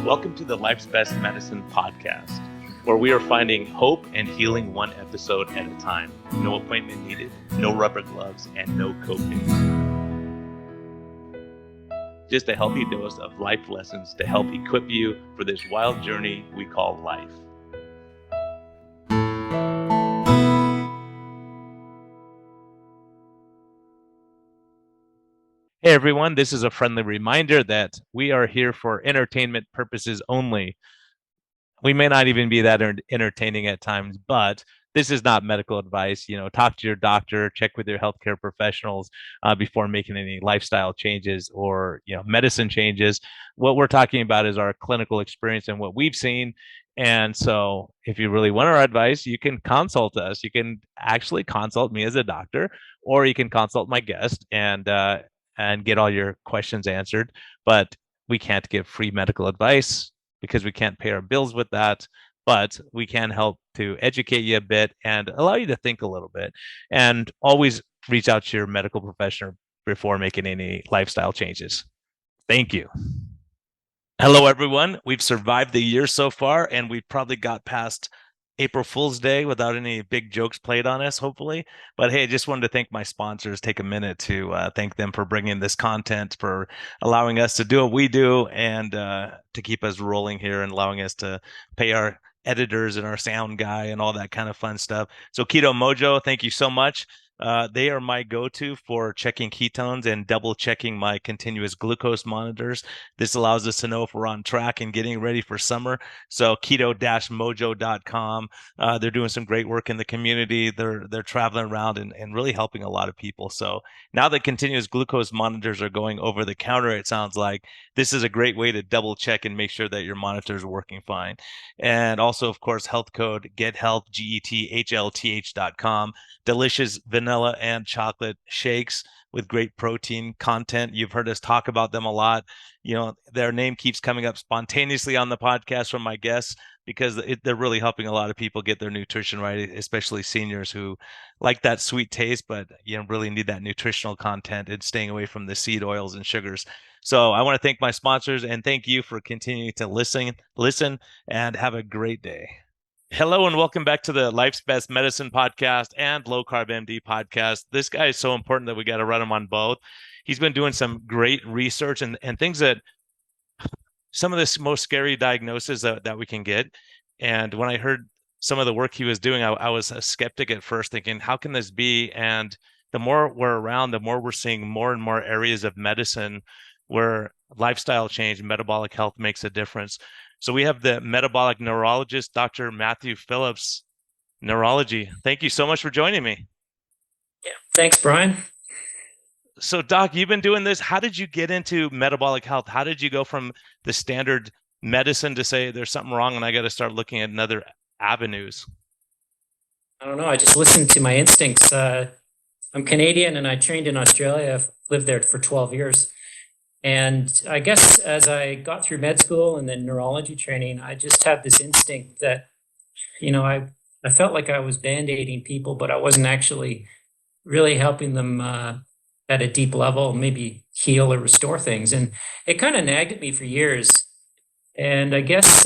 Welcome to the Life's Best Medicine podcast, where we are finding hope and healing one episode at a time. No appointment needed, no rubber gloves, and no coping. Just a healthy dose of life lessons to help equip you for this wild journey we call life. Hey everyone, this is a friendly reminder that we are here for entertainment purposes only. We may not even be that entertaining at times, but this is not medical advice. Talk to your doctor, check with your healthcare professionals before making any lifestyle changes or medicine changes. What we're talking about is our clinical experience and what we've seen. And so if you really want our advice, you can consult us. You can actually consult me as a doctor, or you can consult my guest and get all your questions answered. But we can't give free medical advice because we can't pay our bills with that. But we can help to educate you a bit and allow you to think a little bit. And always reach out to your medical professional before making any lifestyle changes. Thank you. Hello, everyone. We've survived the year so far, and we've probably got past April Fool's Day without any big jokes played on us, hopefully. But hey, I just wanted to thank my sponsors, take a minute to thank them for bringing this content, for allowing us to do what we do, and to keep us rolling here and allowing us to pay our editors and our sound guy and all that kind of fun stuff. So Keto Mojo, thank you so much. They are my go-to for checking ketones and double checking my continuous glucose monitors. This allows us to know if we're on track and getting ready for summer. So keto-mojo.com. They're doing some great work in the community. They're traveling around and really helping a lot of people. So now that continuous glucose monitors are going over the counter, it sounds like this is a great way to double check and make sure that your monitor is working fine. And also, of course, health code GetHealth, GETHLTH.com. Delicious vanilla and chocolate shakes with great protein content. You've heard us talk about them a lot. Their name keeps coming up spontaneously on the podcast from my guests because they're really helping a lot of people get their nutrition right, especially seniors who like that sweet taste, but really need that nutritional content and staying away from the seed oils and sugars. So I want to thank my sponsors and thank you for continuing to listen, and have a great day. Hello and welcome back to the Life's Best Medicine podcast and Low Carb MD podcast. This guy is so important that we got to run him on both. He's been doing some great research and things that some of the most scary diagnoses that we can get. And when I heard some of the work he was doing, I was a skeptic at first, thinking, how can this be? And the more we're around, the more we're seeing more and more areas of medicine where lifestyle change, metabolic health makes a difference. So we have the metabolic neurologist, Dr. Matthew Phillips, neurology. Thank you so much for joining me. Yeah, thanks, Brian. So, Doc, you've been doing this. How did you get into metabolic health? How did you go from the standard medicine to say there's something wrong and I got to start looking at other avenues? I don't know. I just listened to my instincts. I'm Canadian and I trained in Australia. I've lived there for 12 years. And I guess as I got through med school and then neurology training, I just had this instinct that, I felt like I was band-aiding people, but I wasn't actually really helping them at a deep level, maybe heal or restore things. And it kind of nagged at me for years. And I guess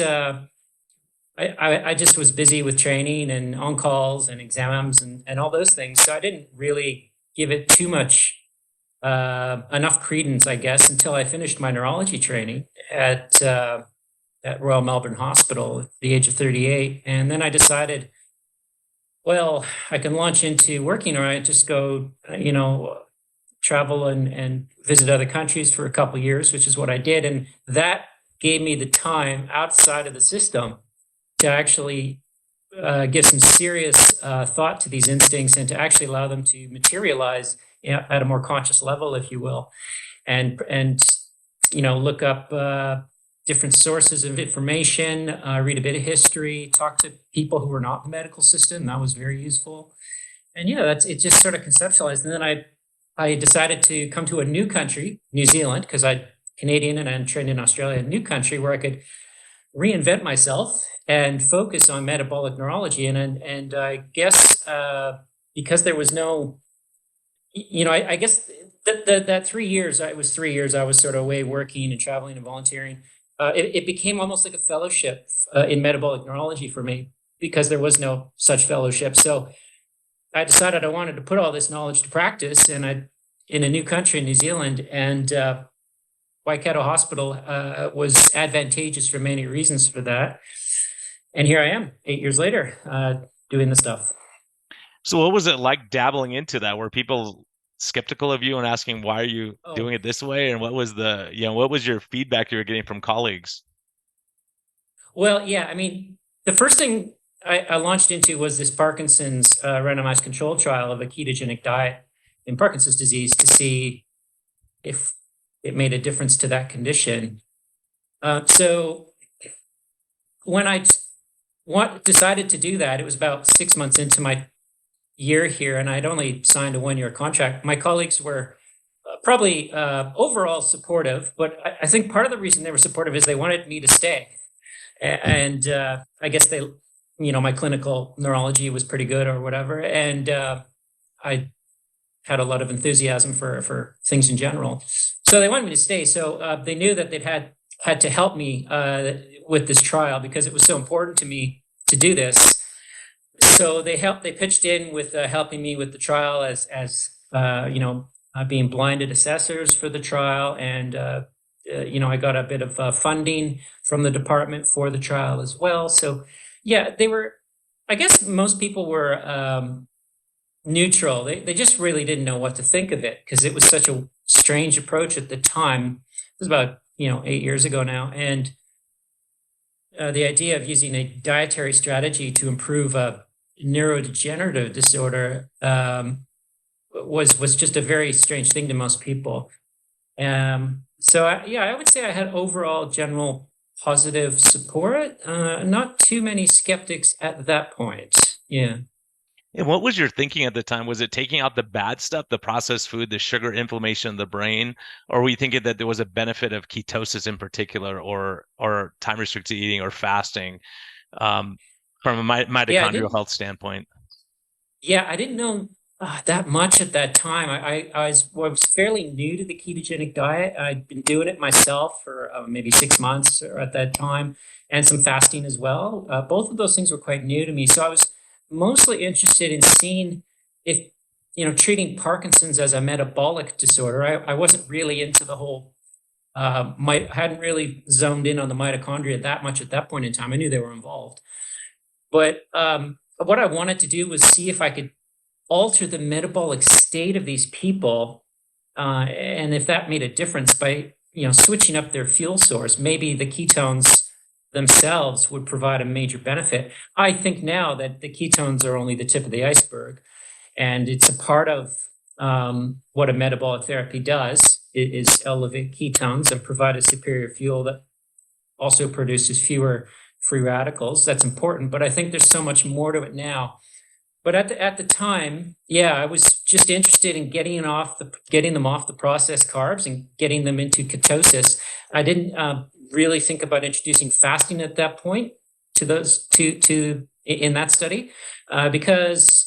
I just was busy with training and on-calls and exams and all those things. So I didn't really give it too much enough credence, I guess, until I finished my neurology training at Royal Melbourne Hospital at the age of 38. And then I decided, well, I can launch into working, or I just go, travel and visit other countries for a couple of years, which is what I did. And that gave me the time outside of the system to actually give some serious thought to these instincts and to actually allow them to materialize at a more conscious level, if you will, and look up different sources of information, read a bit of history, talk to people who are not in the medical system. That was very useful. And it just sort of conceptualized. And then I decided to come to a new country, New Zealand, because I'm Canadian and I'm trained in Australia, a new country where I could reinvent myself and focus on metabolic neurology. And I guess because there was no, I guess that 3 years, I was sort of away working and traveling and volunteering. it became almost like a fellowship in metabolic neurology for me because there was no such fellowship. So I decided I wanted to put all this knowledge to practice, and in a new country, New Zealand, and Waikato Hospital was advantageous for many reasons for that. And here I am, 8 years later, doing the stuff. So what was it like dabbling into that? Were people skeptical of you and asking why are you Oh, doing it this way? And what was what was your feedback you were getting from colleagues? well, yeah. I mean, the first thing I launched into was this Parkinson's randomized control trial of a ketogenic diet in Parkinson's disease to see if it made a difference to that condition. So when I decided to do that, it was about 6 months into my year here, and I'd only signed a 1-year contract. My colleagues were probably overall supportive, but I think part of the reason they were supportive is they wanted me to stay. And I guess my clinical neurology was pretty good or whatever. And I had a lot of enthusiasm for things in general. So they wanted me to stay. So they knew that they'd had to help me with this trial because it was so important to me to do this. So they pitched in with helping me with the trial as being blinded assessors for the trial. And I got a bit of funding from the department for the trial as well. So yeah, I guess most people were neutral. They just really didn't know what to think of it because it was such a strange approach at the time. It was about 8 years ago now, and the idea of using a dietary strategy to improve a neurodegenerative disorder was just a very strange thing to most people. I would say I had overall general positive support. Not too many skeptics at that point. Yeah. And what was your thinking at the time? Was it taking out the bad stuff, the processed food, the sugar inflammation of the brain, or were you thinking that there was a benefit of ketosis in particular, or time restricted eating or fasting, from a Yeah, mitochondrial health standpoint? I didn't know that much at that time. I was fairly new to the ketogenic diet. I'd been doing it myself for maybe 6 months at that time, and some fasting as well. Both of those things were quite new to me. So I was mostly interested in seeing if, treating Parkinson's as a metabolic disorder. I wasn't really into the whole, hadn't really zoned in on the mitochondria that much at that point in time. I knew they were involved. But what I wanted to do was see if I could alter the metabolic state of these people, and if that made a difference by switching up their fuel source. Maybe the ketones themselves would provide a major benefit. I think now that the ketones are only the tip of the iceberg, and it's a part of what a metabolic therapy does is elevate ketones and provide a superior fuel that also produces fewer free radicals. That's important, but I think there's so much more to it now. But at the time, I was just interested in getting them off the processed carbs and getting them into ketosis. I didn't really think about introducing fasting at that point to those in that study because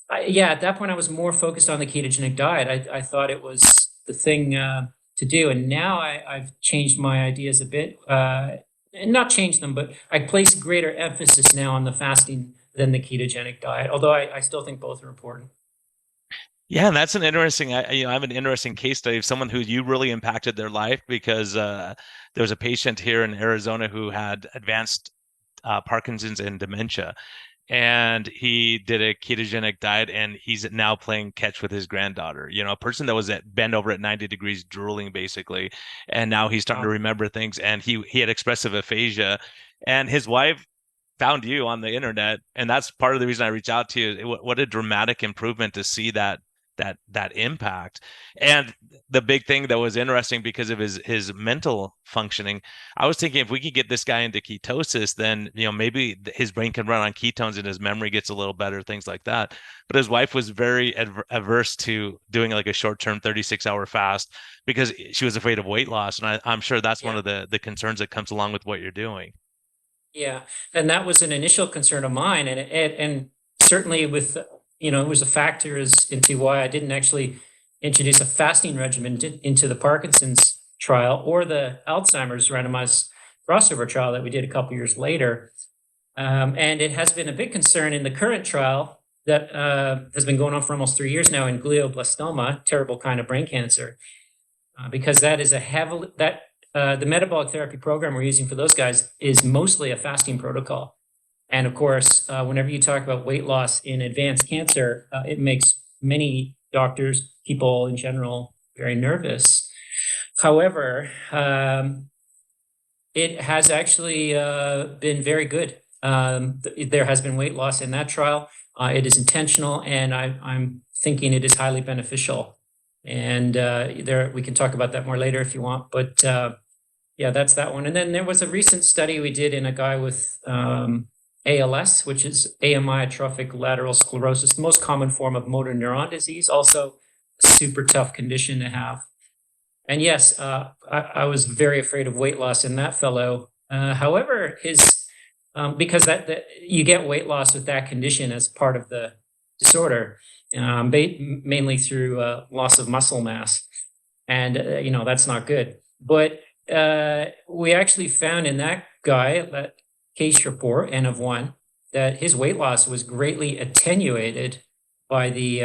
at that point I was more focused on the ketogenic diet. I thought it was the thing to do, and now I've changed my ideas a bit, and not changed them, but I place greater emphasis now on the fasting than the ketogenic diet, although I still think both are important. Yeah, and that's an interesting. I have an interesting case study of someone who you really impacted their life because there was a patient here in Arizona who had advanced Parkinson's and dementia, and he did a ketogenic diet, and he's now playing catch with his granddaughter. A person that was bent over at 90 degrees, drooling basically, and now he's starting to remember things. And he had expressive aphasia, and his wife found you on the internet, and that's part of the reason I reached out to you. What a dramatic improvement to see that impact. And the big thing that was interesting because of his mental functioning, I was thinking if we could get this guy into ketosis, then maybe his brain can run on ketones and his memory gets a little better, things like that. But his wife was very averse to doing like a short-term 36-hour fast because she was afraid of weight loss, and I'm sure that's one of the concerns that comes along with what you're doing. Yeah, and that was an initial concern of mine, and certainly with it was a factor as into why I didn't actually introduce a fasting regimen into the Parkinson's trial or the Alzheimer's randomized crossover trial that we did a couple years later. And it has been a big concern in the current trial that has been going on for almost 3 years now in glioblastoma, terrible kind of brain cancer, because that is the metabolic therapy program we're using for those guys is mostly a fasting protocol. And of course, whenever you talk about weight loss in advanced cancer, it makes many doctors, people in general, very nervous. However, it has actually been very good. There has been weight loss in that trial. It is intentional, and I'm thinking it is highly beneficial. And we can talk about that more later if you want. But yeah, that's that one. And then there was a recent study we did in a guy with ALS, which is amyotrophic lateral sclerosis, the most common form of motor neuron disease, also a super tough condition to have. And yes, I was very afraid of weight loss in that fellow. However, because that you get weight loss with that condition as part of the disorder, mainly through loss of muscle mass, and that's not good. But we actually found in that guy, that case report, N of 1, that his weight loss was greatly attenuated by the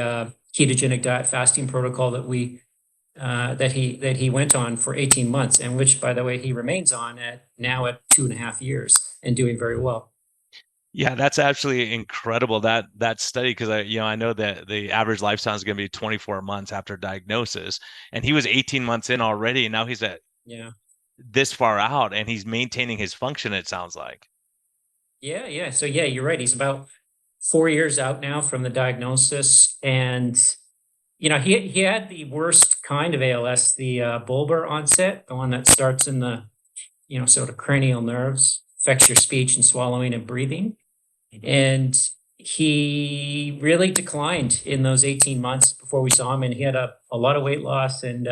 ketogenic diet fasting protocol that he went on for 18 months, and which, by the way, he remains on now at 2.5 years and doing very well. Yeah, that's absolutely incredible, that study, because I know that the average lifespan is going to be 24 months after diagnosis, and he was 18 months in already, and now he's at this far out, and he's maintaining his function, it sounds like. Yeah. So yeah, you're right. He's about 4 years out now from the diagnosis, and he had the worst kind of ALS, the bulbar onset, the one that starts in the sort of cranial nerves, affects your speech and swallowing and breathing. And he really declined in those 18 months before we saw him, and he had a lot of weight loss. And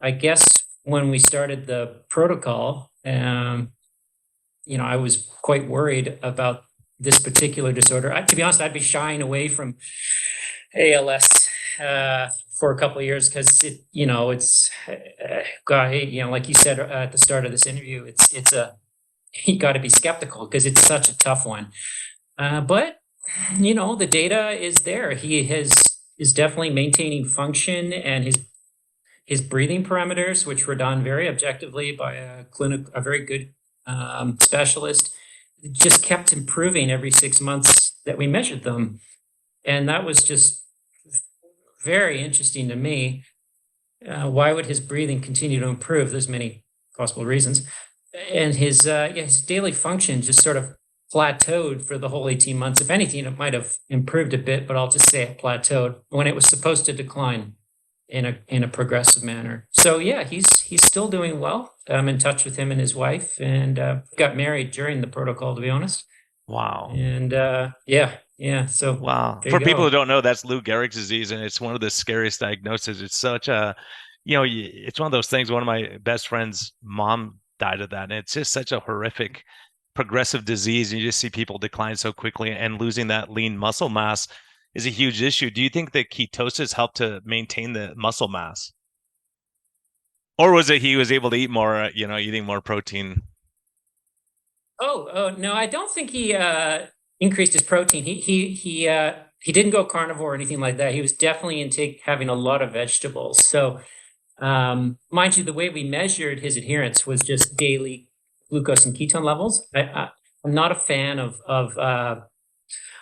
I guess when we started the protocol, I was quite worried about this particular disorder. To be honest, I'd be shying away from ALS for a couple of years because it's like you said at the start of this interview, you got to be skeptical because it's such a tough one. But the data is there. He is definitely maintaining function, and his breathing parameters, which were done very objectively by a very good specialist, just kept improving every 6 months that we measured them. And that was just very interesting to me. Why would his breathing continue to improve? There's many possible reasons. And his daily function just sort of plateaued for the whole 18 months. If anything, it might have improved a bit, but I'll just say it plateaued when it was supposed to decline in a progressive manner. So yeah, he's still doing well. I'm in touch with him and his wife, and got married during the protocol, to be honest. Wow. And so wow. For people who don't know, that's Lou Gehrig's disease, and it's one of the scariest diagnoses. It's such a, it's one of those things. One of my best friends' mom died of that, and it's just such a horrific progressive disease. You just see people decline so quickly, and losing that lean muscle mass is a huge issue. Do you think that ketosis helped to maintain the muscle mass? Or was it he was able to eat more, eating more protein? Oh no, I don't think he increased his protein. He didn't go carnivore or anything like that. He was definitely having a lot of vegetables. So mind you, the way we measured his adherence was just daily glucose and ketone levels. I'm not a fan of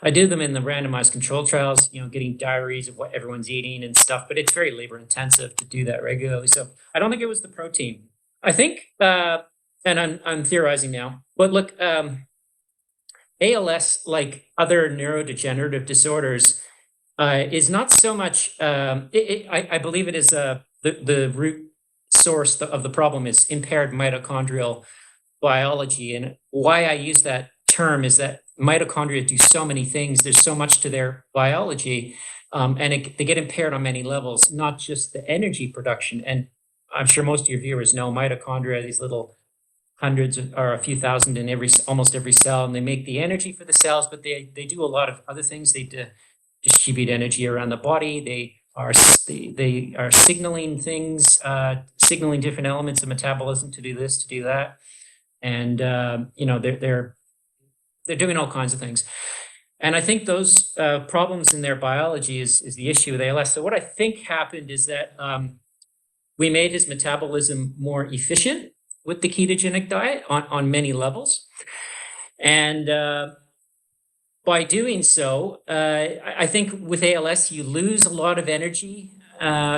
I did them in the randomized control trials, getting diaries of what everyone's eating and stuff, but it's very labor intensive to do that regularly. So I don't think it was the protein. I think, and I'm theorizing now, but look, ALS, like other neurodegenerative disorders, is not so much, I believe it is the root source of the problem is impaired mitochondrial biology. And why I use that term is that mitochondria do so many things. There's so much to their biology, and they get impaired on many levels, not just the energy production. And I'm sure most of your viewers know mitochondria, these little hundreds or a few thousand in almost every cell, and they make the energy for the cells, but they do a lot of other things. They distribute energy around the body. They are signaling things, signaling different elements of metabolism to do this, to do that. and they're doing all kinds of things. And I think those problems in their biology is the issue with ALS. So what I think happened is that we made his metabolism more efficient with the ketogenic diet on many levels. And by doing so, I think with ALS, you lose a lot of energy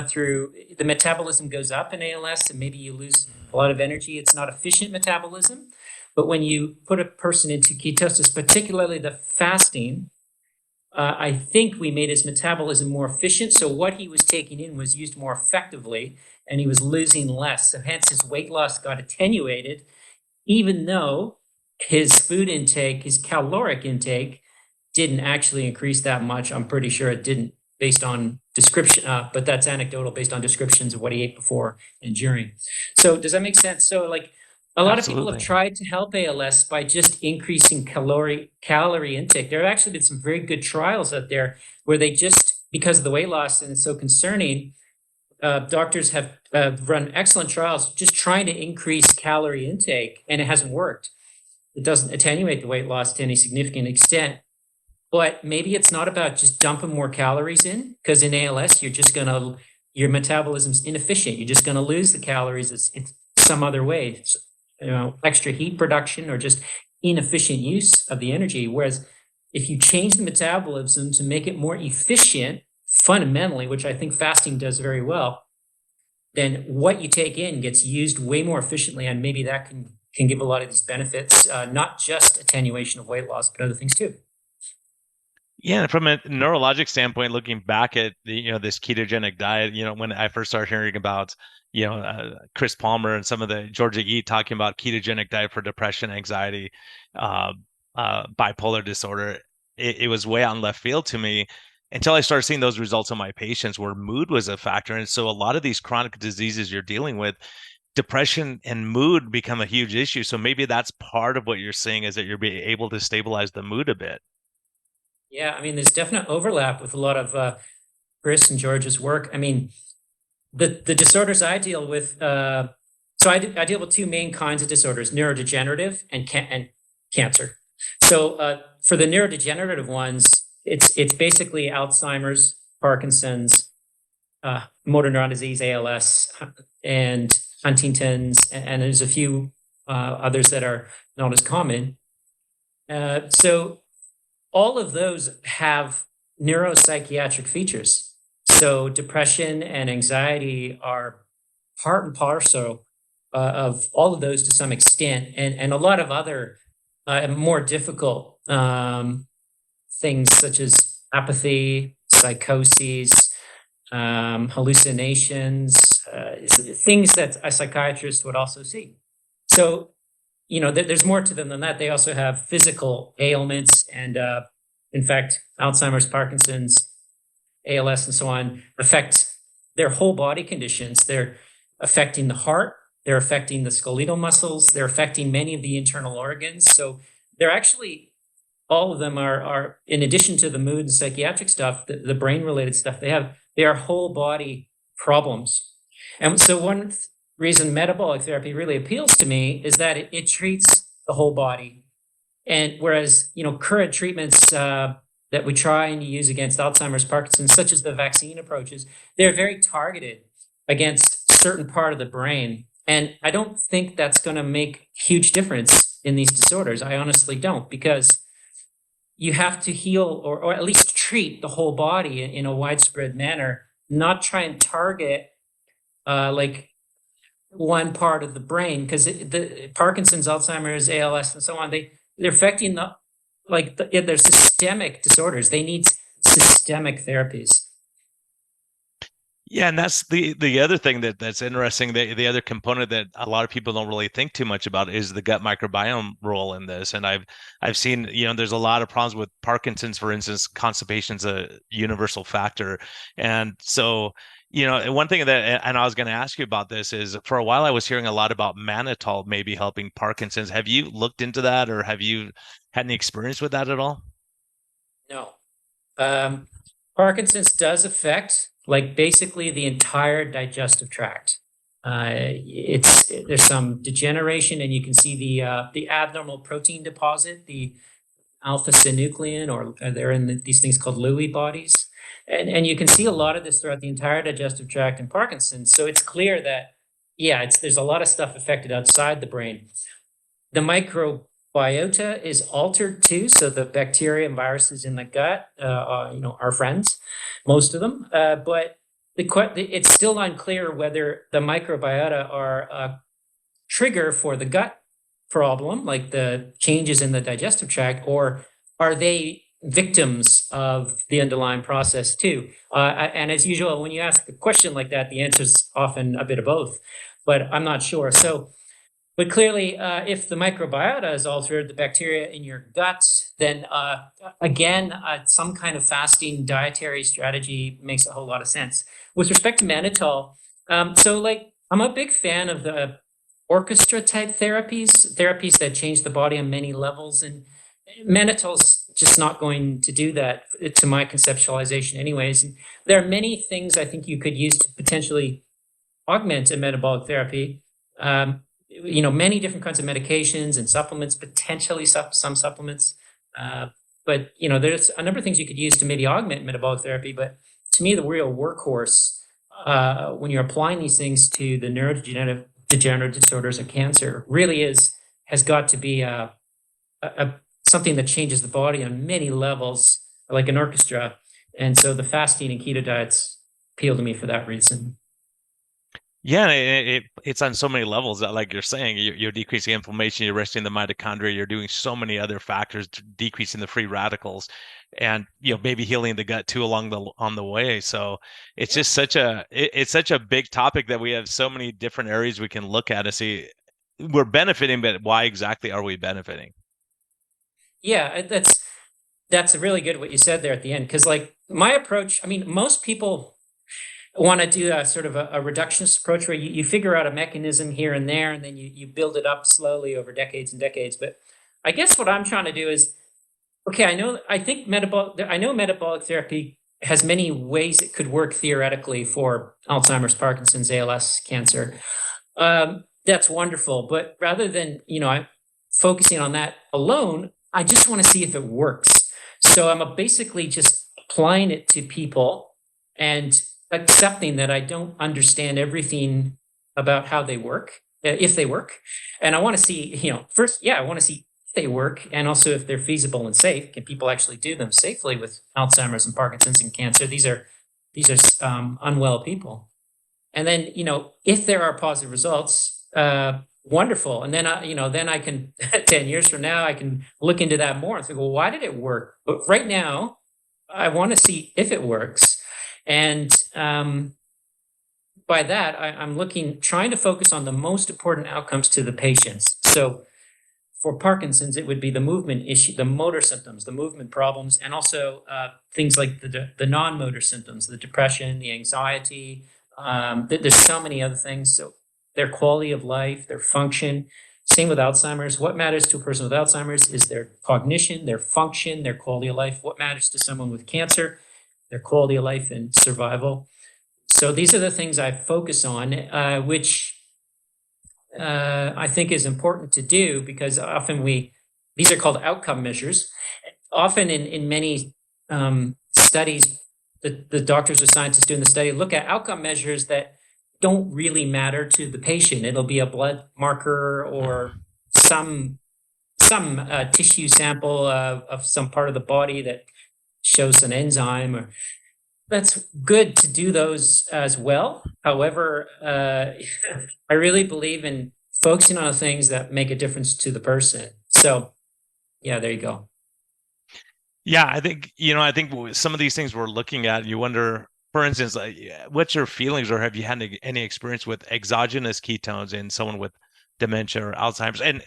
through the metabolism goes up in ALS, and maybe you lose a lot of energy. It's not efficient metabolism. But when you put a person into ketosis, particularly the fasting, I think we made his metabolism more efficient. So what he was taking in was used more effectively, and he was losing less. So hence his weight loss got attenuated, even though his food intake, his caloric intake, didn't actually increase that much. I'm pretty sure it didn't, based on description, but that's anecdotal based on descriptions of what he ate before and during. So does that make sense? So like a lot of people have tried to help ALS by just increasing calorie intake. There have actually been some very good trials out there where they just, because of the weight loss and it's so concerning, doctors have run excellent trials just trying to increase calorie intake, and it hasn't worked. It doesn't attenuate the weight loss to any significant extent. But maybe it's not about just dumping more calories in, because in ALS, your metabolism's inefficient. You're just going to lose the calories. It's some other way. It's, extra heat production or just inefficient use of the energy. Whereas if you change the metabolism to make it more efficient, fundamentally, which I think fasting does very well, then what you take in gets used way more efficiently, and maybe that can give a lot of these benefits, not just attenuation of weight loss, but other things too. Yeah, from a neurologic standpoint, looking back at this ketogenic diet, when I first started hearing about Chris Palmer and some of the Georgia E talking about ketogenic diet for depression, anxiety, bipolar disorder, it was way out in left field to me until I started seeing those results on my patients where mood was a factor. And so a lot of these chronic diseases you're dealing with, depression and mood become a huge issue. So maybe that's part of what you're seeing, is that you're being able to stabilize the mood a bit. Yeah, I mean, there's definite overlap with a lot of Chris and George's work. I mean, the disorders I deal with, so I deal with two main kinds of disorders: neurodegenerative and cancer. So for the neurodegenerative ones, it's basically Alzheimer's, Parkinson's, motor neuron disease, ALS, and Huntington's, and there's a few others that are not as common. So all of those have neuropsychiatric features. So depression and anxiety are part and parcel of all of those to some extent, and a lot of other more difficult things such as apathy, psychoses, hallucinations, things that a psychiatrist would also see. So there's more to them than that. They also have physical ailments, and in fact, Alzheimer's, Parkinson's, ALS, and so on affect their whole body conditions. They're affecting the heart, they're affecting the skeletal muscles, they're affecting many of the internal organs. So they're actually, all of them are in addition to the mood and psychiatric stuff, the brain-related stuff, they are whole body problems. And so one reason metabolic therapy really appeals to me is that it treats the whole body. And whereas, current treatments that we try and use against Alzheimer's, Parkinson's, such as the vaccine approaches, they're very targeted against certain part of the brain. And I don't think that's going to make huge difference in these disorders. I honestly don't, because you have to heal or at least treat the whole body in a widespread manner, not try and target like one part of the brain, because the Parkinson's, Alzheimer's, ALS, and so on, they're affecting they're systemic disorders. They need systemic therapies. Yeah, and that's the other thing that's interesting. The other component that a lot of people don't really think too much about is the gut microbiome role in this. And I've seen, there's a lot of problems with Parkinson's, for instance. Constipation's a universal factor. And so, one thing that, and I was going to ask you about this, is for a while I was hearing a lot about mannitol maybe helping Parkinson's. Have you looked into that, or have you had any experience with that at all? No. Parkinson's does affect basically the entire digestive tract. There's some degeneration, and you can see the abnormal protein deposit, the alpha synuclein, or they're in these things called Lewy bodies. And you can see a lot of this throughout the entire digestive tract in Parkinson's. So it's clear that, there's a lot of stuff affected outside the brain. The microbiota is altered too. So the bacteria and viruses in the gut, are friends, most of them. But it's still unclear whether the microbiota are a trigger for the gut problem, like the changes in the digestive tract, or are they victims of the underlying process too? And as usual, when you ask a question like that, the answer is often a bit of both, but I'm not sure. But clearly, if the microbiota is altered, the bacteria in your gut, then again, some kind of fasting dietary strategy makes a whole lot of sense. With respect to mannitol, I'm a big fan of the orchestra type therapies that change the body on many levels. And mannitol's just not going to do that, to my conceptualization anyways. And there are many things I think you could use to potentially augment a metabolic therapy. Many different kinds of medications and supplements, potentially some supplements. But there's a number of things you could use to maybe augment metabolic therapy. But to me, the real workhorse, when you're applying these things to the neurodegenerative disorders of cancer, really has got to be something that changes the body on many levels, like an orchestra. And so the fasting and keto diets appeal to me for that reason. Yeah, it's on so many levels that, like you're saying, you're decreasing inflammation, you're resting the mitochondria, you're doing so many other factors, decreasing the free radicals, and maybe healing the gut too on the way. So it's just it's such a big topic that we have so many different areas we can look at and see we're benefiting, but why exactly are we benefiting? Yeah, that's really good what you said there at the end, because like my approach, most people want to do a sort of a reductionist approach where you figure out a mechanism here and there, and then you build it up slowly over decades and decades. But I guess what I'm trying to do is, okay, I know metabolic therapy has many ways it could work theoretically for Alzheimer's, Parkinson's, ALS, cancer. That's wonderful. But rather than, focusing on that alone, I just want to see if it works. So I'm basically just applying it to people and accepting that I don't understand everything about how they work, if they work. And I want to see, first, I want to see if they work, and also if they're feasible and safe. Can people actually do them safely with Alzheimer's and Parkinson's and cancer? These are unwell people. And then, if there are positive results, wonderful. And then, then I can, 10 years from now, I can look into that more and think, well, why did it work? But right now, I want to see if it works. And by that, I'm trying to focus on the most important outcomes to the patients. So for Parkinson's, it would be the movement issue, the motor symptoms, the movement problems, and also things like the non-motor symptoms, the depression, the anxiety. There's so many other things. So their quality of life, their function. Same with Alzheimer's. What matters to a person with Alzheimer's is their cognition, their function, their quality of life. What matters to someone with cancer? Their quality of life and survival. So these are the things I focus on, which I think is important to do, because often these are called outcome measures. Often in many studies, the doctors or scientists doing the study look at outcome measures that don't really matter to the patient. It'll be a blood marker or some tissue sample of some part of the body that shows an enzyme. That's good to do those as well. However, I really believe in focusing on things that make a difference to the person. So, there you go. Yeah, I think some of these things we're looking at, you wonder, for instance, what's your feelings, or have you had any experience with exogenous ketones in someone with dementia or Alzheimer's? And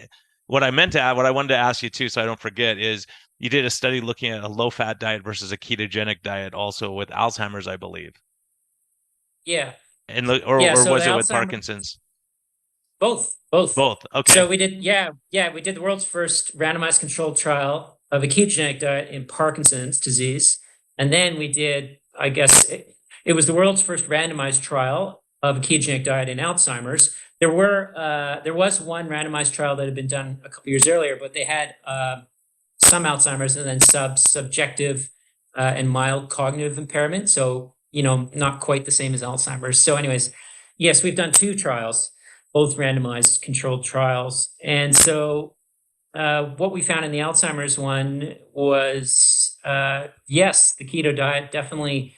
what I wanted to ask you too, so I don't forget, is you did a study looking at a low-fat diet versus a ketogenic diet, also with Alzheimer's, I believe. Yeah. And so was it with Parkinson's? Both. Both. Okay. So we did, we did the world's first randomized controlled trial of a ketogenic diet in Parkinson's disease, and then we did, I guess, it was the world's first randomized trial of a ketogenic diet in Alzheimer's. There was one randomized trial that had been done a couple years earlier, but they had some Alzheimer's and then subjective and mild cognitive impairment. So, not quite the same as Alzheimer's. So anyways, yes, we've done 2 trials, both randomized controlled trials. And so what we found in the Alzheimer's one was, yes, the keto diet definitely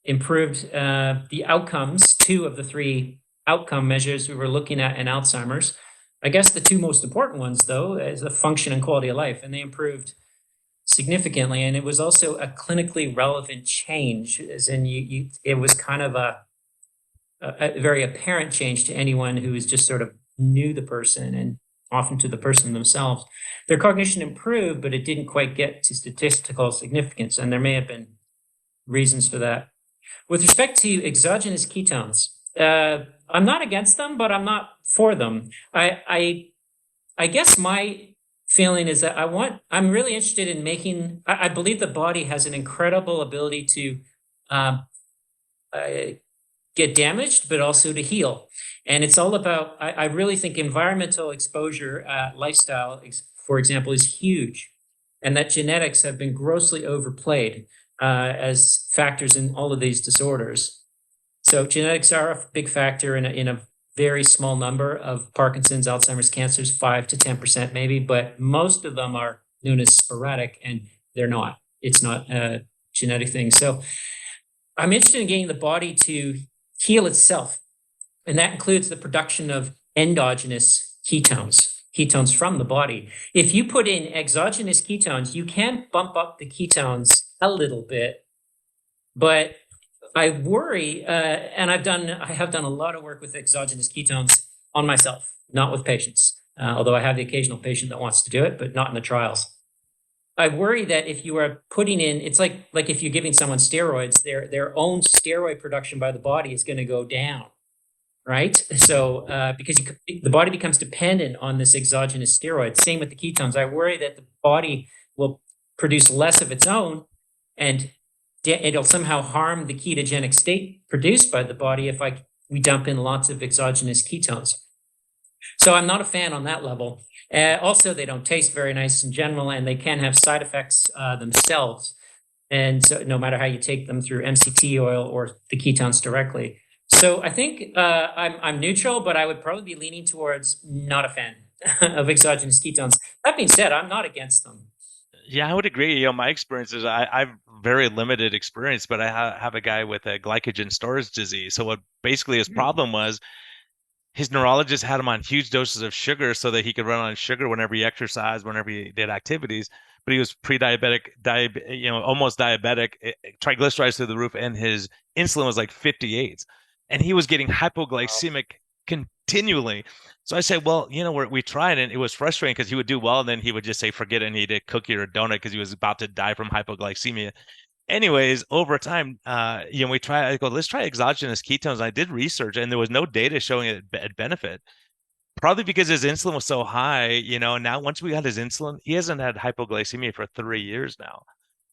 improved the outcomes, 2 of the 3 outcome measures we were looking at in Alzheimer's. I guess the 2 most important ones, though, is the function and quality of life, and they improved significantly. And it was also a clinically relevant change, as in it was kind of a very apparent change to anyone who was just sort of knew the person, and often to the person themselves. Their cognition improved, but it didn't quite get to statistical significance, and there may have been reasons for that. With respect to exogenous ketones, I'm not against them, but I'm not for them. I guess my feeling is that I'm really interested in I believe the body has an incredible ability to get damaged, but also to heal. And it's all about, I really think environmental exposure, lifestyle, for example, is huge. And that genetics have been grossly overplayed as factors in all of these disorders. So genetics are a big factor in a very small number of Parkinson's, Alzheimer's, cancers, 5 to 10% maybe, but most of them are known as sporadic, and they're not. It's not a genetic thing. So I'm interested in getting the body to heal itself, and that includes the production of endogenous ketones from the body. If you put in exogenous ketones, you can bump up the ketones a little bit, but I worry, and I have done a lot of work with exogenous ketones on myself, not with patients, although I have the occasional patient that wants to do it, but not in the trials. I worry that if you are putting in, it's like if you're giving someone steroids, their own steroid production by the body is going to go down, right? So because the body becomes dependent on this exogenous steroid. Same with the ketones. I worry that the body will produce less of its own, and it'll somehow harm the ketogenic state produced by the body if we dump in lots of exogenous ketones. So I'm not a fan on that level. Also, they don't taste very nice in general, and they can have side effects themselves. And so no matter how you take them through MCT oil or the ketones directly. So I think I'm neutral, but I would probably be leaning towards not a fan of exogenous ketones. That being said, I'm not against them. Yeah, I would agree. My experience is I've very limited experience, but I have a guy with a glycogen storage disease. So what basically his problem was, his neurologist had him on huge doses of sugar so that he could run on sugar whenever he exercised, whenever he did activities. But he was pre-diabetic, almost diabetic, triglycerides through the roof, and his insulin was like 58, and he was getting hypoglycemic continually. So I said, well, we tried, and it was frustrating because he would do well, and then he would just say, forget it, and he'd eat a cookie or a donut because he was about to die from hypoglycemia. Anyways, over time, we try. I go, let's try exogenous ketones. I did research, and there was no data showing it benefit. Probably because his insulin was so high. Now once we got his insulin, he hasn't had hypoglycemia for 3 years now.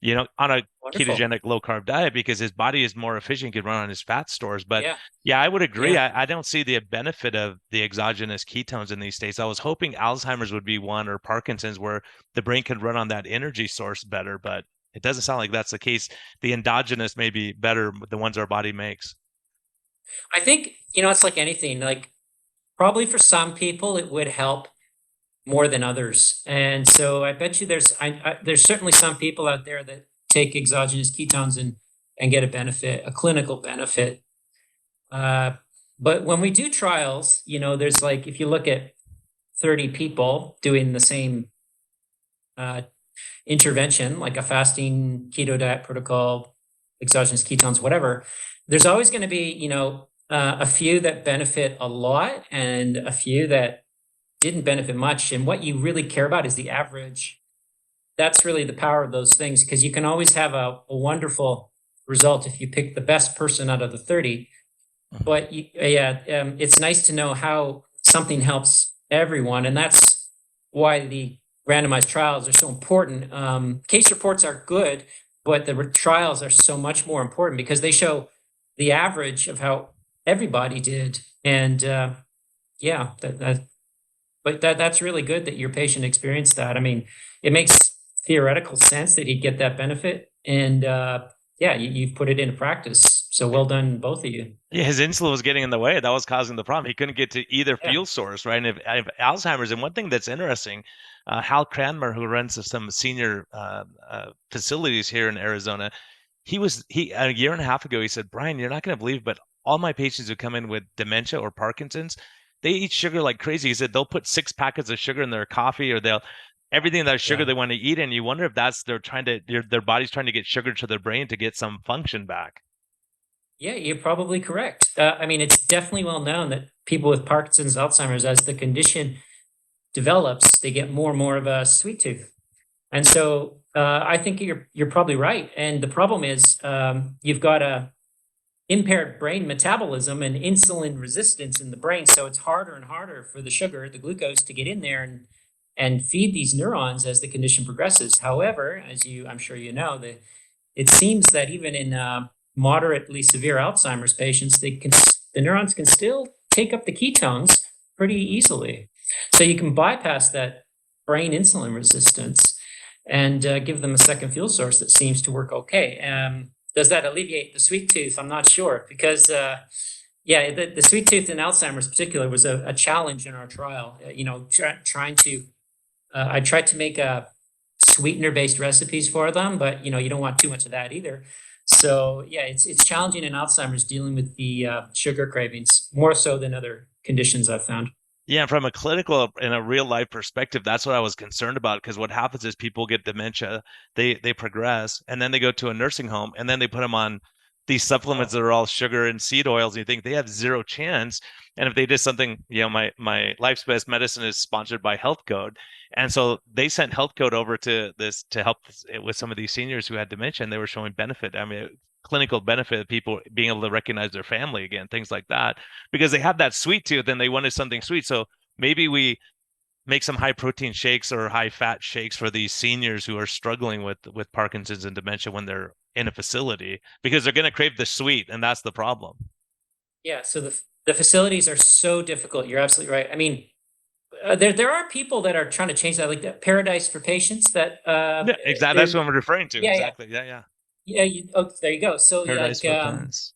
On a Wonderful. ketogenic low carb diet, because his body is more efficient, can run on his fat stores. But yeah, I would agree. Yeah. I don't see the benefit of the exogenous ketones in these states. I was hoping Alzheimer's would be one, or Parkinson's, where the brain could run on that energy source better, but it doesn't sound like that's the case. The endogenous may be better, the ones our body makes. I think, it's like anything, like probably for some people it would help more than others. And so I bet you there's certainly some people out there that take exogenous ketones and get a benefit, a clinical benefit. But when we do trials, there's like, if you look at 30 people doing the same intervention, like a fasting keto diet protocol, exogenous ketones, whatever, there's always going to be, a few that benefit a lot and a few that didn't benefit much. And what you really care about is the average. That's really the power of those things, because you can always have a wonderful result if you pick the best person out of the 30. But it's nice to know how something helps everyone. And that's why the randomized trials are so important. Case reports are good, but the trials are so much more important because they show the average of how everybody did. And yeah, that's really good that your patient experienced that. I mean, it makes theoretical sense that he'd get that benefit. And yeah, you've put it into practice. So well done, both of you. Yeah, his insulin was getting in the way. That was causing the problem. He couldn't get to either Yeah. fuel source, right? And if Alzheimer's, and one thing that's interesting, Hal Cranmer, who runs some senior facilities here in Arizona, he a year and a half ago, he said, Brian, you're not going to believe, but all my patients who come in with dementia or Parkinson's, they eat sugar like crazy. He said they'll put 6 packets of sugar in their coffee, or they'll everything that's sugar Yeah. they want to eat, and you wonder if that's they're trying to their body's trying to get sugar to their brain to get some function back. Yeah, you're probably correct. I mean, it's definitely well known that people with Parkinson's, Alzheimer's, as the condition develops, they get more and more of a sweet tooth. And so I think you're probably right. And the problem is you've got a impaired brain metabolism and insulin resistance in the brain. So it's harder and harder for the sugar, the glucose, to get in there and feed these neurons as the condition progresses. However, as I'm sure you know, it seems that even in moderately severe Alzheimer's patients, the neurons can still take up the ketones pretty easily. So you can bypass that brain insulin resistance and give them a second fuel source that seems to work okay. Does that alleviate the sweet tooth? I'm not sure, because yeah, the sweet tooth in Alzheimer's in particular was a challenge in our trial. Trying to I tried to make sweetener-based recipes for them, but you don't want too much of that either. So yeah, it's challenging in Alzheimer's dealing with the sugar cravings more so than other conditions I've found. Yeah, from a clinical and a real life perspective, that's what I was concerned about. Because what happens is people get dementia, they progress, and then they go to a nursing home, and then they put them on these supplements Oh, that are all sugar and seed oils. And you think they have zero chance. And if they did something, my Life's Best Medicine is sponsored by Health Code, and so they sent Health Code over to this to help with some of these seniors who had dementia, and they were showing benefit. I mean, clinical benefit of people being able to recognize their family again, things like that, because they have that sweet tooth and they wanted something sweet. So maybe we make some high protein shakes or high fat shakes for these seniors who are struggling with Parkinson's and dementia when they're in a facility, because they're going to crave the sweet, and that's the problem. yeah. So the facilities are so difficult. You're absolutely right. I mean, there are people that are trying to change that, like that Paradise for Patients. That Yeah, exactly. That's what I'm referring to. yeah, yeah, Exactly. Yeah, yeah. yeah. Oh, there you go. So Paradise like for parents.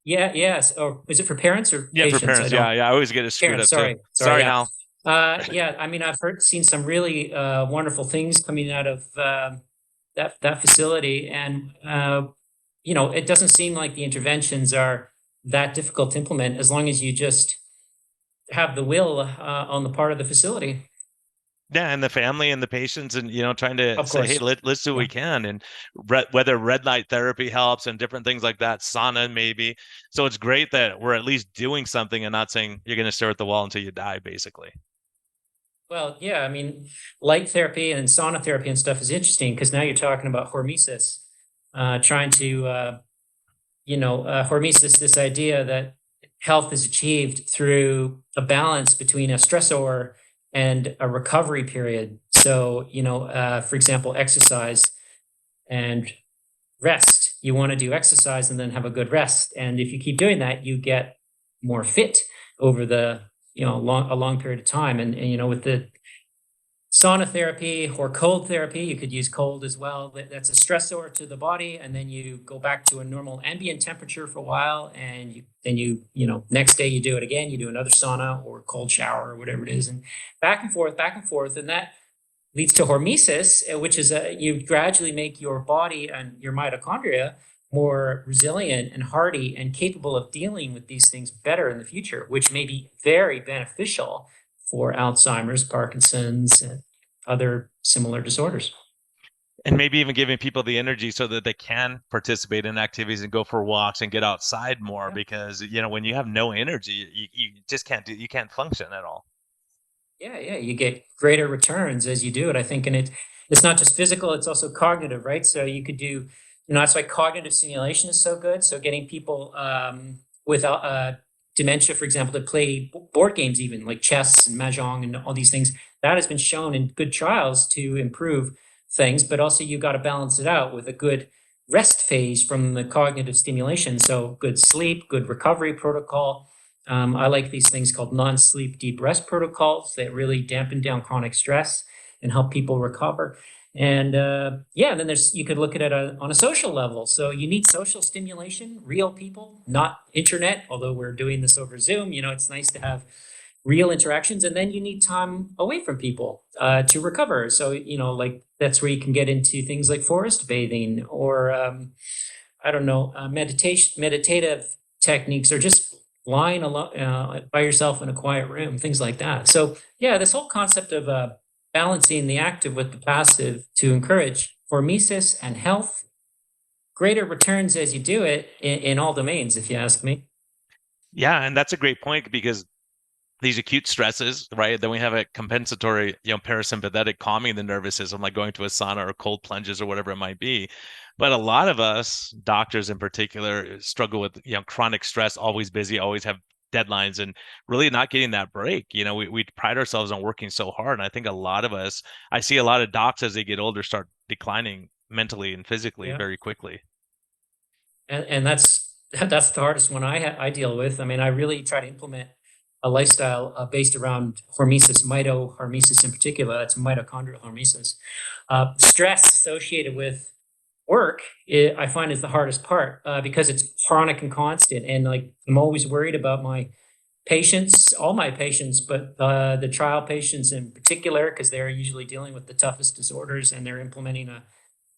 yeah, yes. Or is it for parents or Yeah, for patients? I parents. Yeah, don't. yeah. I always get it screwed Parents. up too. Sorry. Sorry, Yeah. Hal. Yeah, I mean, I've seen some really wonderful things coming out of that facility, and it doesn't seem like the interventions are that difficult to implement as long as you just have the will on the part of the facility. Yeah, and the family and the patients, and trying to Of say, hey, course, let's do what yeah. we can, and whether red light therapy helps and different things like that, sauna maybe. So it's great that we're at least doing something and not saying you're going to stare at the wall until you die, basically. Well, yeah, I mean, light therapy and sauna therapy and stuff is interesting because now you're talking about hormesis, trying to, hormesis, this idea that health is achieved through a balance between a stressor and a recovery period. So, for example, exercise and rest. You want to do exercise and then have a good rest. And if you keep doing that, you get more fit over the, a long period of time. And with the sauna therapy or cold therapy, you could use cold as well. That's a stressor to the body, and then you go back to a normal ambient temperature for a while, and next day you do it again. You do another sauna or cold shower or whatever it is, and back and forth, and that leads to hormesis, which is you gradually make your body and your mitochondria more resilient and hardy and capable of dealing with these things better in the future, which may be very beneficial for Alzheimer's, Parkinson's, and other similar disorders. And maybe even giving people the energy so that they can participate in activities and go for walks and get outside more, Yeah. because when you have no energy, you just you can't function at all. Yeah, you get greater returns as you do it, I think. And it's not just physical, it's also cognitive, right? So you could do, that's why cognitive stimulation is so good. So getting people with dementia, for example, to play board games, even like chess and mahjong and all these things, that has been shown in good trials to improve things. But also you got to balance it out with a good rest phase from the cognitive stimulation. So good sleep, good recovery protocol. I like these things called non-sleep deep rest protocols that really dampen down chronic stress and help people recover. And yeah, then you could look at it on a social level. So you need social stimulation, real people, not internet, although we're doing this over Zoom. It's nice to have real interactions. And then you need time away from people to recover. So, like that's where you can get into things like forest bathing or, I don't know, meditative techniques, or just lying alone by yourself in a quiet room, things like that. So yeah, this whole concept of balancing the active with the passive to encourage hormesis and health, greater returns as you do it in all domains, if you ask me. Yeah, and that's a great point because these acute stresses, right? Then we have a compensatory, parasympathetic calming the nervous system, like going to a sauna or cold plunges or whatever it might be. But a lot of us, doctors in particular, struggle with, chronic stress, always busy, always have deadlines, and really not getting that break. We pride ourselves on working so hard. And I think a lot of us, I see a lot of docs as they get older start declining mentally and physically Yeah. very quickly. And that's the hardest one I deal with. I mean, I really try to implement a lifestyle based around hormesis, hormesis in particular. That's mitochondrial hormesis. Stress associated with work, I find, is the hardest part because it's chronic and constant. And like, I'm always worried about my patients, all my patients, but the trial patients in particular, because they're usually dealing with the toughest disorders and they're implementing a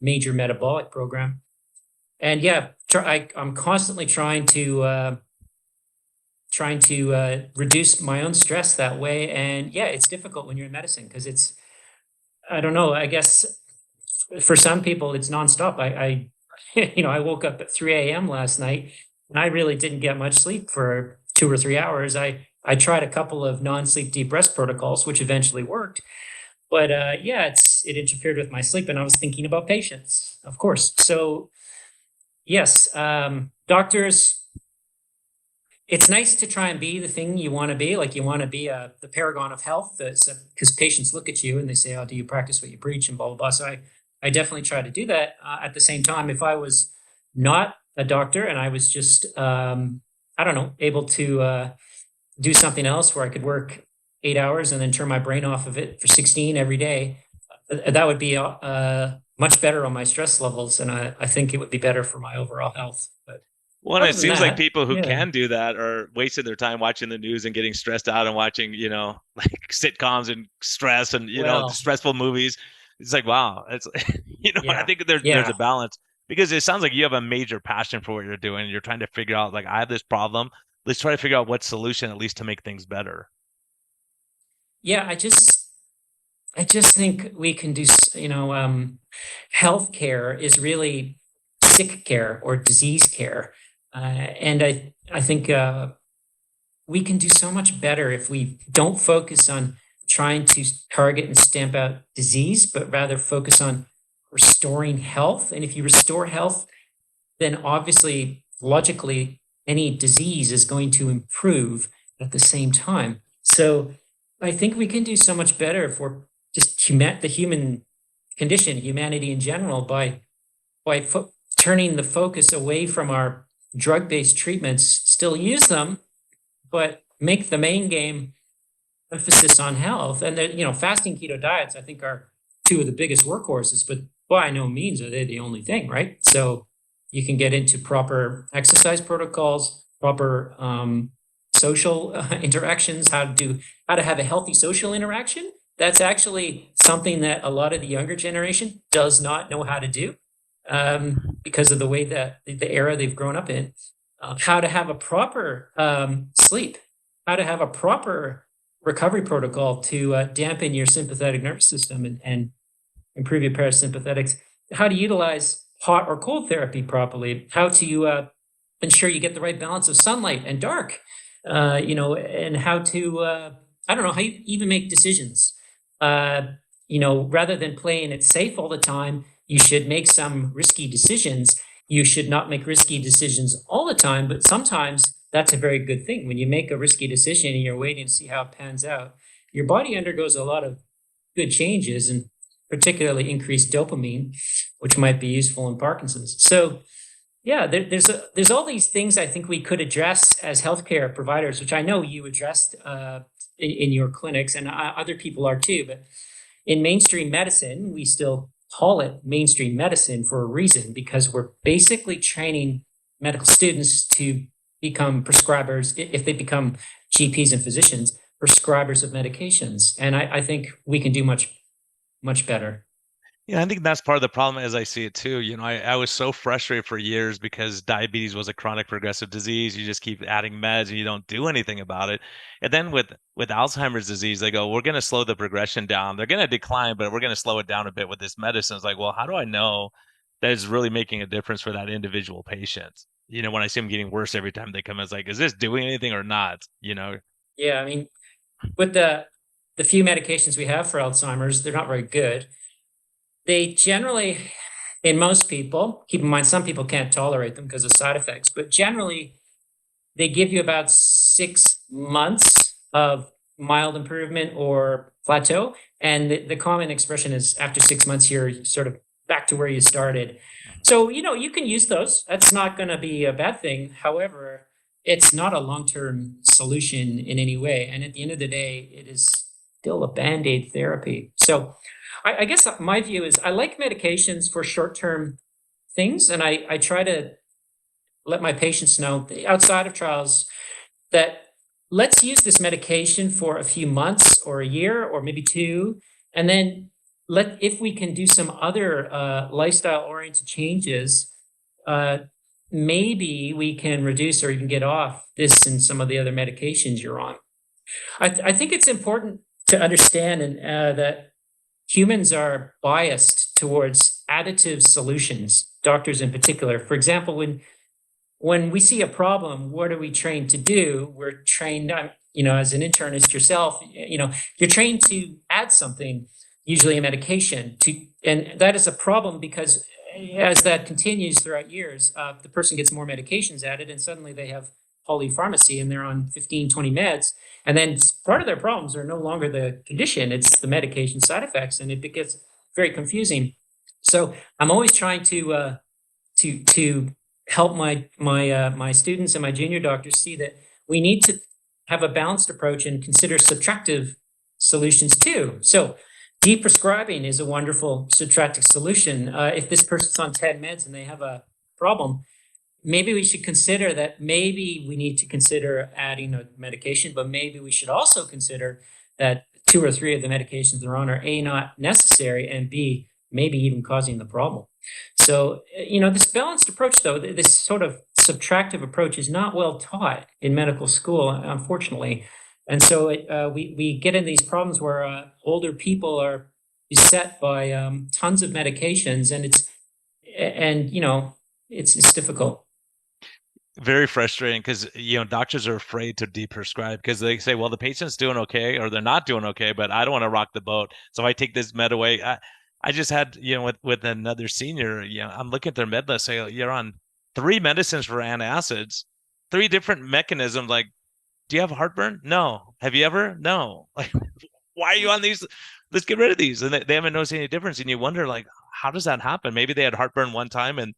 major metabolic program. And yeah, I'm constantly trying to reduce my own stress that way. And yeah, it's difficult when you're in medicine because I don't know, I guess for some people it's nonstop. I woke up at 3 a.m. last night and I really didn't get much sleep for 2 or 3 hours. I tried a couple of non-sleep deep rest protocols, which eventually worked. But yeah, it interfered with my sleep, and I was thinking about patients, of course. So yes, doctors, it's nice to try and be the thing you want to be. Like, you want to be the paragon of health, because patients look at you and they say, "Oh, do you practice what you preach?" and blah blah blah. So I definitely try to do that. At the same time, if I was not a doctor and I was just I don't know, able to do something else where I could work 8 hours and then turn my brain off of it for 16 every day, that would be much better on my stress levels, and I think it would be better for my overall health. But Well, and other it than seems like that, people who yeah, can do that are wasting their time watching the news and getting stressed out and watching, like sitcoms and stress and, well, stressful movies. It's like, wow, it's, I yeah, think there's yeah. a balance because it sounds like you have a major passion for what you're doing. You're trying to figure out, like, I have this problem. Let's try to figure out what solution, at least to make things better. Yeah, I just think we can do, healthcare is really sick care or disease care. And I think we can do so much better if we don't focus on trying to target and stamp out disease, but rather focus on restoring health. And if you restore health, then obviously, logically, any disease is going to improve at the same time. So I think we can do so much better if we're just the human condition, humanity in general, by turning the focus away from our drug-based treatments, still use them, but make the main game emphasis on health. And fasting keto diets, I think, are two of the biggest workhorses, but by no means are they the only thing, right? So you can get into proper exercise protocols, proper social interactions, how to have a healthy social interaction. That's actually something that a lot of the younger generation does not know how to do because of the way that the era they've grown up in. How to have a proper sleep, how to have a proper recovery protocol to dampen your sympathetic nervous system and improve your parasympathetics, how to utilize hot or cold therapy properly, how to ensure you get the right balance of sunlight and dark, and how to, I don't know, how you even make decisions. Rather than playing it safe all the time, you should make some risky decisions. You should not make risky decisions all the time, but sometimes that's a very good thing. When you make a risky decision and you're waiting to see how it pans out, your body undergoes a lot of good changes. And particularly increased dopamine, which might be useful in Parkinson's. So yeah, there's all these things I think we could address as healthcare providers, which I know you addressed in your clinics, and other people are too. But in mainstream medicine, we still call it mainstream medicine for a reason, because we're basically training medical students to become prescribers, if they become GPs and physicians, prescribers of medications. And I think we can do much better. Yeah, I think that's part of the problem as I see it too. I was so frustrated for years because diabetes was a chronic progressive disease. You just keep adding meds and you don't do anything about it. And then with Alzheimer's disease, they go, we're going to slow the progression down. They're going to decline, but we're going to slow it down a bit with this medicine. It's like, well, how do I know that it's really making a difference for that individual patient? When I see them getting worse every time they come, it's like, is this doing anything or not? Yeah, I mean, with the few medications we have for Alzheimer's, they're not very good. They generally, in most people, keep in mind, some people can't tolerate them because of side effects, but generally, they give you about 6 months of mild improvement or plateau. And the common expression is after 6 months, you're sort of back to where you started. So, you can use those. That's not going to be a bad thing. However, it's not a long-term solution in any way. And at the end of the day, it is still a Band-Aid therapy. So I guess my view is I like medications for short-term things. And I try to let my patients know outside of trials that let's use this medication for a few months or a year or maybe two. And then if we can do some other lifestyle-oriented changes, maybe we can reduce or even get off this and some of the other medications you're on. I think it's important to understand that humans are biased towards additive solutions, doctors in particular. For example, when we see a problem, what are we trained to do? We're trained, as an internist yourself, you're trained to add something, usually a medication, and that is a problem because as that continues throughout years, the person gets more medications added and suddenly they have polypharmacy and they're on 15, 20 meds. And then part of their problems are no longer the condition, it's the medication side effects, and it gets very confusing. So I'm always trying to help my students and my junior doctors see that we need to have a balanced approach and consider subtractive solutions too. So deprescribing is a wonderful subtractive solution. If this person's on 10 meds and they have a problem, maybe we should consider that maybe we need to consider adding a medication, but maybe we should also consider that 2 or 3 of the medications they're on are A, not necessary, and B, maybe even causing the problem. So, this balanced approach, though, this sort of subtractive approach is not well taught in medical school, unfortunately. And so we get in these problems where older people are beset by tons of medications, and it's difficult. Very frustrating because doctors are afraid to deprescribe because they say, well, the patient's doing okay or they're not doing okay, but I don't want to rock the boat, so I take this med away. I just had with another senior, I'm looking at their med list, say you're on 3 medicines for antacids, 3 different mechanisms. Like, do you have heartburn? No. Have you ever? No. Like, why are you on these? Let's get rid of these. And they haven't noticed any difference, and you wonder, like, how does that happen? Maybe they had heartburn one time and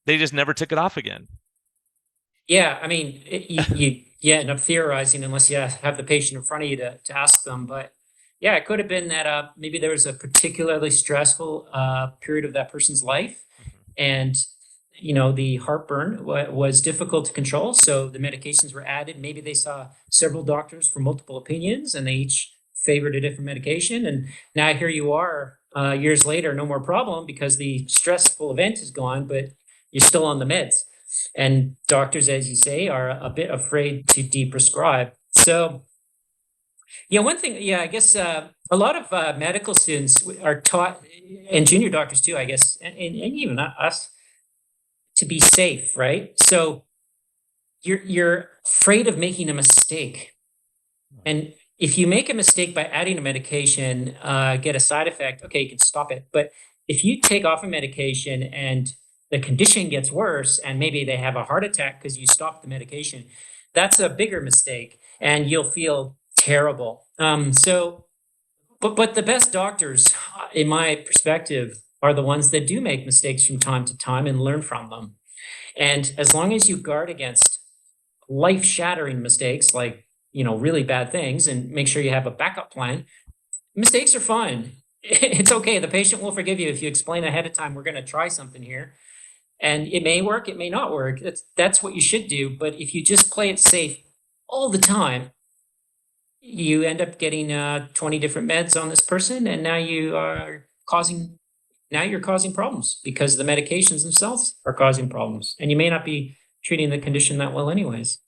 they just never took it off again. Yeah, I mean, you end up theorizing unless you have the patient in front of you to ask them. But yeah, it could have been that maybe there was a particularly stressful period of that person's life, and the heartburn was difficult to control, so the medications were added. Maybe they saw several doctors for multiple opinions, and they each favored a different medication. And now here you are, years later, no more problem because the stressful event is gone, but you're still on the meds. And doctors, as you say, are a bit afraid to deprescribe. So, one thing, I guess a lot of medical students are taught, and junior doctors too, I guess, and even us, to be safe, right? So you're afraid of making a mistake. And if you make a mistake by adding a medication, get a side effect, okay, you can stop it. But if you take off a medication and the condition gets worse and maybe they have a heart attack because you stopped the medication, that's a bigger mistake and you'll feel terrible. But the best doctors, in my perspective, are the ones that do make mistakes from time to time and learn from them. And as long as you guard against life-shattering mistakes, like, really bad things, and make sure you have a backup plan, mistakes are fine. It's okay. The patient will forgive you if you explain ahead of time, we're going to try something here. And it may work, it may not work. That's what you should do. But if you just play it safe all the time, you end up getting 20 different meds on this person, and now you're causing problems because the medications themselves are causing problems, and you may not be treating the condition that well anyways.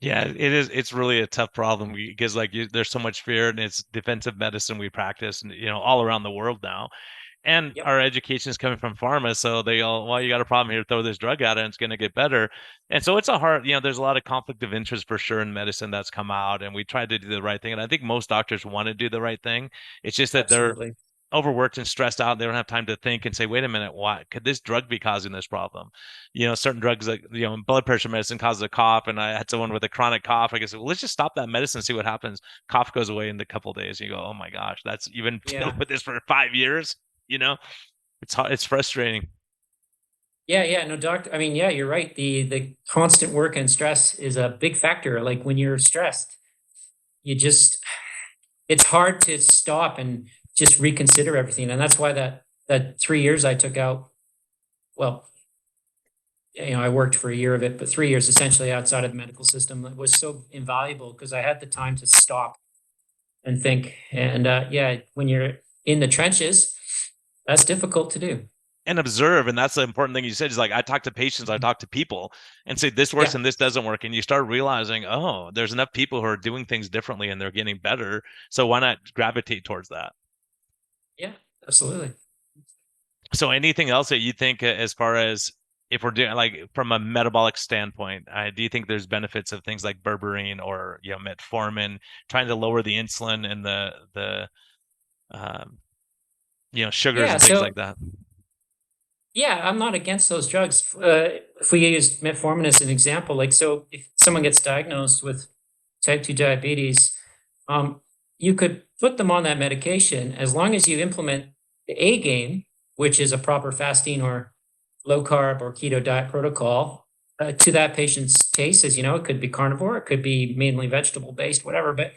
Yeah, it is. It's really a tough problem because there's so much fear, and it's defensive medicine we practice, and all around the world now. And Yep, our education is coming from pharma, so they all, well, you got a problem here, throw this drug at it, and it's going to get better. And so it's a hard, there's a lot of conflict of interest for sure in medicine that's come out, and we tried to do the right thing. And I think most doctors want to do the right thing. It's just that they're absolutely. overworked and stressed out. They don't have time to think and say, wait a minute, why could this drug be causing this problem? Certain drugs like, blood pressure medicine causes a cough. And I had someone with a chronic cough. I guess, well, let's just stop that medicine and see what happens. Cough goes away in a couple of days. You go, oh my gosh, you've been Yeah. dealing with this for 5 years. It's hard, it's frustrating. Yeah, no, doctor. I mean, yeah, you're right. The constant work and stress is a big factor. Like when you're stressed, it's hard to stop and just reconsider everything. And that's why that 3 years I took out, well, I worked for a year of it, but 3 years essentially outside of the medical system, it was so invaluable because I had the time to stop and think. And yeah, when you're in the trenches, that's difficult to do. And observe. And that's the important thing you said is, like, I talk to patients, I talk to people and say this works Yeah, and this doesn't work. And you start realizing, oh, there's enough people who are doing things differently and they're getting better. So why not gravitate towards that? yeah, absolutely. So anything else that you think, as far as if we're doing like from a metabolic standpoint, do you think there's benefits of things like berberine or metformin, trying to lower the insulin and the um, sugars Yeah, and things so like that? yeah, I'm not against those drugs. If we use metformin as an example, like, so if someone gets diagnosed with type 2 diabetes, um, you could put them on that medication as long as you implement the A game, which is a proper fasting or low carb or keto diet protocol to that patient's taste. As you know, it could be carnivore, it could be mainly vegetable based, whatever. But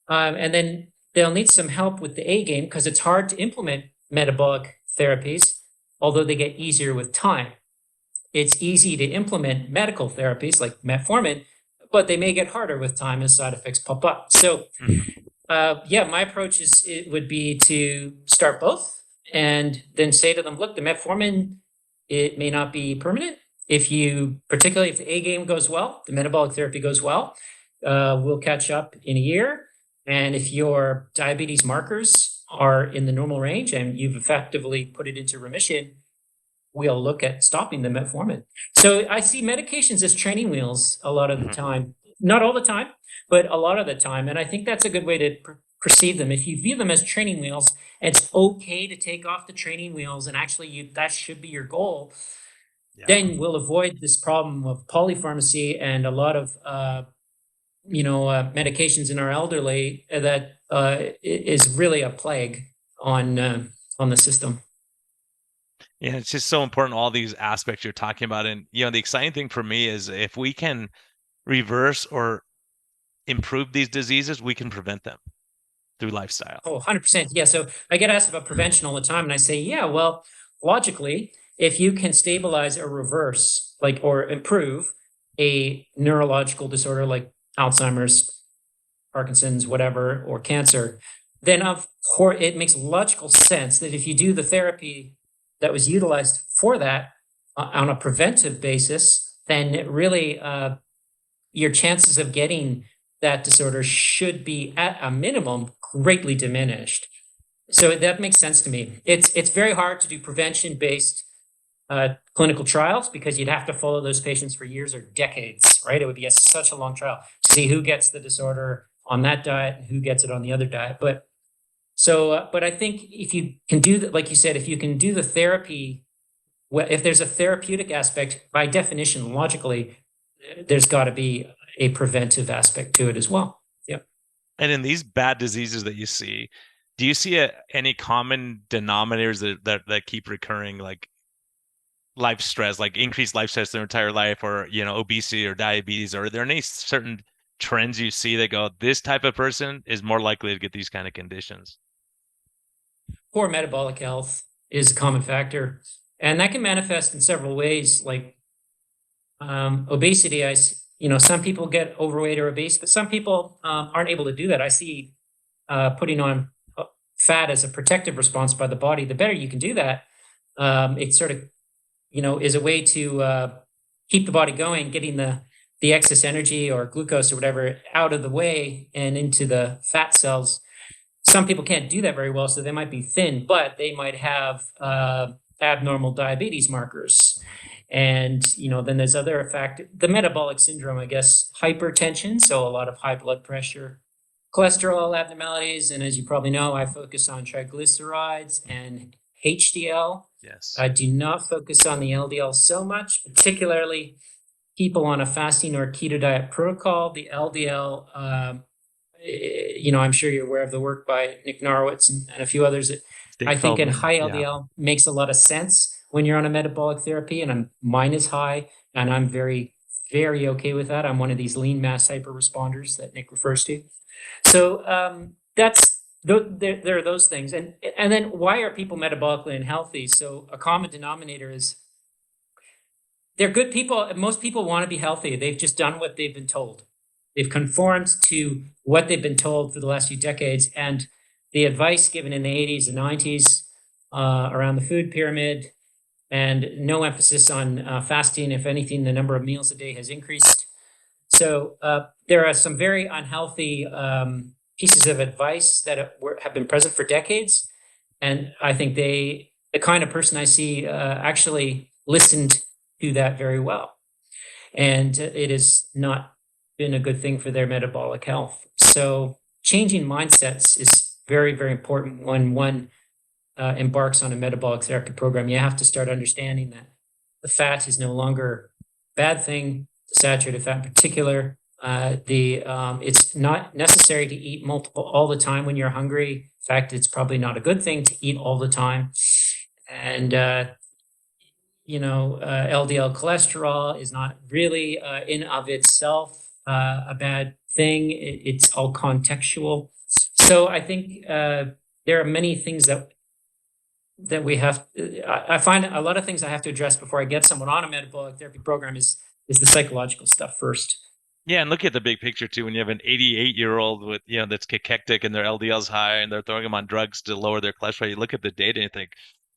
and then they'll need some help with the A game because it's hard to implement metabolic therapies, although they get easier with time. It's easy to implement medical therapies like metformin, but they may get harder with time as side effects pop up. So, Mhm. yeah, my approach it would be to start both and then say to them, look, the metformin, it may not be permanent. Particularly if the A game goes well, the metabolic therapy goes well, we'll catch up in a year. And if your diabetes markers are in the normal range and you've effectively put it into remission, we'll look at stopping the metformin. So I see medications as training wheels a lot of the Mhm. time, not all the time, but a lot of the time. And I think that's a good way to perceive them. If you view them as training wheels, it's okay to take off the training wheels, and actually that should be your goal. Yeah. Then we'll avoid this problem of polypharmacy and a lot of medications in our elderly that is really a plague on the system. Yeah, it's just so important, all these aspects you're talking about. And the exciting thing for me is if we can reverse or improve these diseases, we can prevent them through lifestyle. Oh, 100%. Yeah. So I get asked about prevention all the time. And I say, yeah, well, logically, if you can stabilize or reverse, like, or improve a neurological disorder like Alzheimer's, Parkinson's, whatever, or cancer, then of course it makes logical sense that if you do the therapy that was utilized for that on a preventive basis, then it really your chances of getting that disorder should be at a minimum greatly diminished. So that makes sense to me. It's very hard to do prevention based clinical trials because you'd have to follow those patients for years or decades, right? It would be such a long trial to see who gets the disorder on that diet and who gets it on the other diet. But I think if you can do that, like you said, if you can do the therapy, if there's a therapeutic aspect, by definition, logically, there's got to be a preventive aspect to it as well. Yep. And in these bad diseases that you see, Do you see any common denominators that keep recurring, like life stress, like increased life stress their entire life, or obesity or diabetes? Or are there any certain trends you see that go, this type of person is more likely to get these kind of conditions? Poor metabolic health is a common factor, and that can manifest in several ways. Like obesity, some people get overweight or obese, but some people aren't able to do that. I see putting on fat as a protective response by the body. The better you can do that, it sort of is a way to keep the body going, getting the excess energy or glucose or whatever out of the way and into the fat cells. Some people can't do that very well, so they might be thin, but they might have abnormal diabetes markers. And then there's other factors. The metabolic syndrome, I guess, hypertension, so a lot of high blood pressure, cholesterol abnormalities, and as you probably know, I focus on triglycerides and HDL. Yes. I do not focus on the LDL so much, particularly people on a fasting or keto diet protocol. The LDL, I'm sure you're aware of the work by Nick Norowitz and a few others. I think in high LDL makes a lot of sense when you're on a metabolic therapy, and mine is high, and I'm very, very okay with that. I'm one of these lean mass hyper responders that Nick refers to. So there are those things, and then why are people metabolically unhealthy? So a common denominator is they're good people. Most people want to be healthy. They've just done what they've been told. They've conformed to what they've been told for the last few decades, and the advice given in the 80s and 90s around the food pyramid, and no emphasis on fasting. If anything, the number of meals a day has increased. So there are some very unhealthy pieces of advice that have been present for decades. And I think the kind of person I see actually listened to that very well. And it has not been a good thing for their metabolic health. So changing mindsets is very, very important when one embarks on a metabolic therapy program. You have to start understanding that the fat is no longer a bad thing, saturated fat in particular. It's not necessary to eat multiple all the time when you're hungry. In fact, it's probably not a good thing to eat all the time. And LDL cholesterol is not really in of itself a bad thing. It's all contextual. So I think there are many things that we have. I find a lot of things I have to address before I get someone on a metabolic therapy program is the psychological stuff first. Yeah, and look at the big picture too. When you have an 88-year-old with, that's cachectic and their LDL's high and they're throwing them on drugs to lower their cholesterol, you look at the data and you think